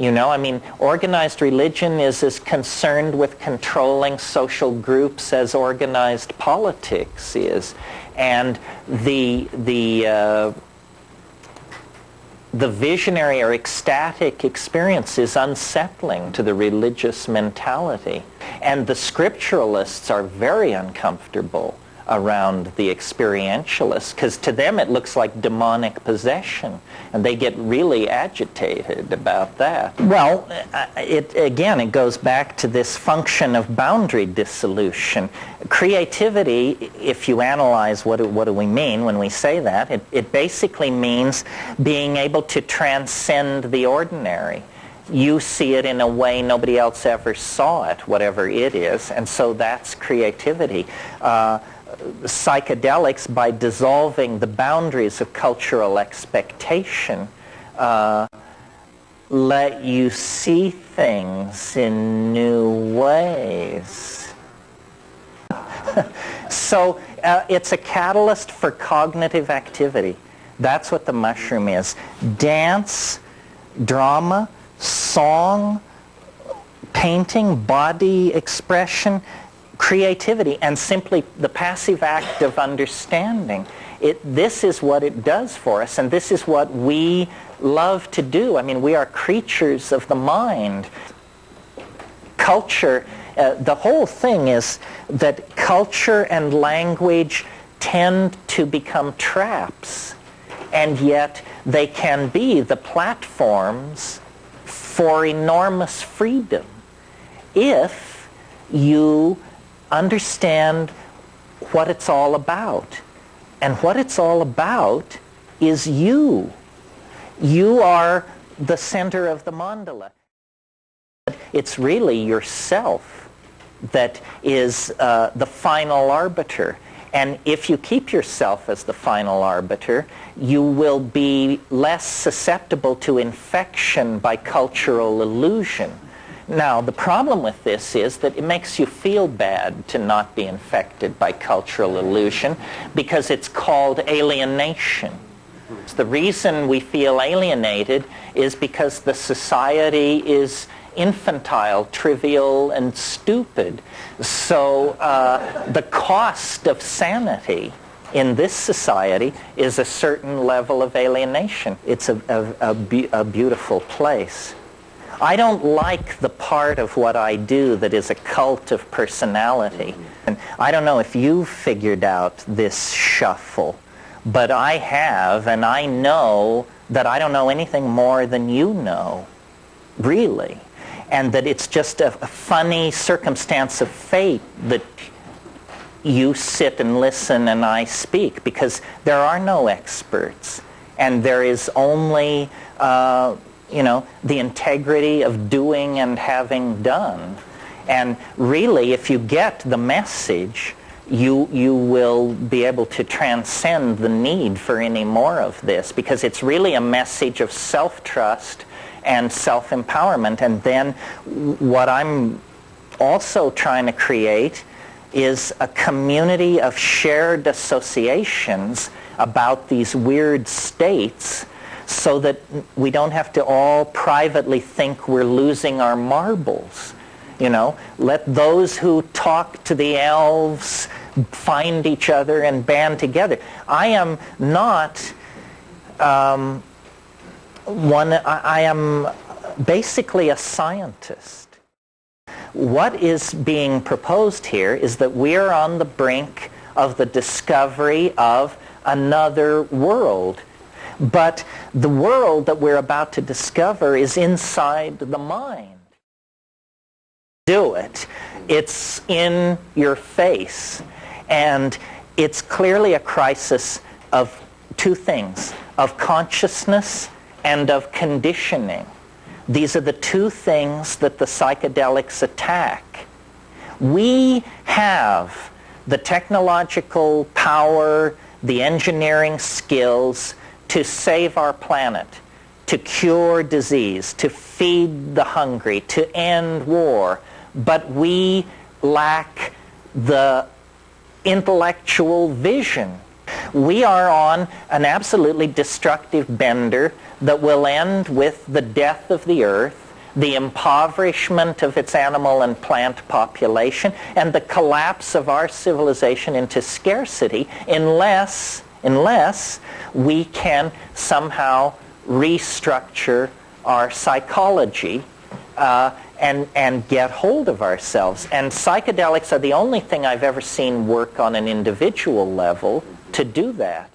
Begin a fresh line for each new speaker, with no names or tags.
You know, I mean, organized religion is as concerned with controlling social groups as organized politics is. And the visionary or ecstatic experience is unsettling to the religious mentality. And the scripturalists are very uncomfortable around the experientialists, because to them it looks like demonic possession, and they get really agitated about that. Well, it goes back to this function of boundary dissolution. Creativity, if you analyze what do we mean when we say that, it basically means being able to transcend the ordinary. You see it in a way nobody else ever saw it, whatever it is, and so that's creativity. Psychedelics, by dissolving the boundaries of cultural expectation, let you see things in new ways. So it's a catalyst for cognitive activity. That's what the mushroom is. Dance, drama, song, painting, body expression, creativity, and simply the passive act of understanding. This is what it does for us, and this is what we love to do. I mean, we are creatures of the mind. Culture, the whole thing is that culture and language tend to become traps, and yet they can be the platforms for enormous freedom if you understand what it's all about. And what it's all about is you. You are the center of the mandala. It's really yourself that is the final arbiter. And if you keep yourself as the final arbiter, you will be less susceptible to infection by cultural illusion. Now, the problem with this is that it makes you feel bad to not be infected by cultural illusion because it's called alienation. The reason we feel alienated is because the society is infantile, trivial, and stupid. So the cost of sanity in this society is a certain level of alienation. It's a beautiful place. I don't like the part of what I do that is a cult of personality. And I don't know if you've figured out this shuffle, but I have, and I know that I don't know anything more than you know, really. And that it's just a funny circumstance of fate that you sit and listen and I speak, because there are no experts, and there is only the integrity of doing and having done. And really, if you get the message, you will be able to transcend the need for any more of this, because it's really a message of self-trust and self-empowerment. And then what I'm also trying to create is a community of shared associations about these weird states, so that we don't have to all privately think we're losing our marbles. Let those who talk to the elves find each other and band together. I am not I am basically a scientist. What is being proposed here is that we are on the brink of the discovery of another world. But the world that we're about to discover is inside the mind. Do it. It's in your face. And it's clearly a crisis of two things, of consciousness and of conditioning. These are the two things that the psychedelics attack. We have the technological power, the engineering skills to save our planet, to cure disease, to feed the hungry, to end war, but we lack the intellectual vision. We are on an absolutely destructive bender that will end with the death of the earth the impoverishment of its animal and plant population, and the collapse of our civilization into scarcity unless we can somehow restructure our psychology and get hold of ourselves. And psychedelics are the only thing I've ever seen work on an individual level to do that.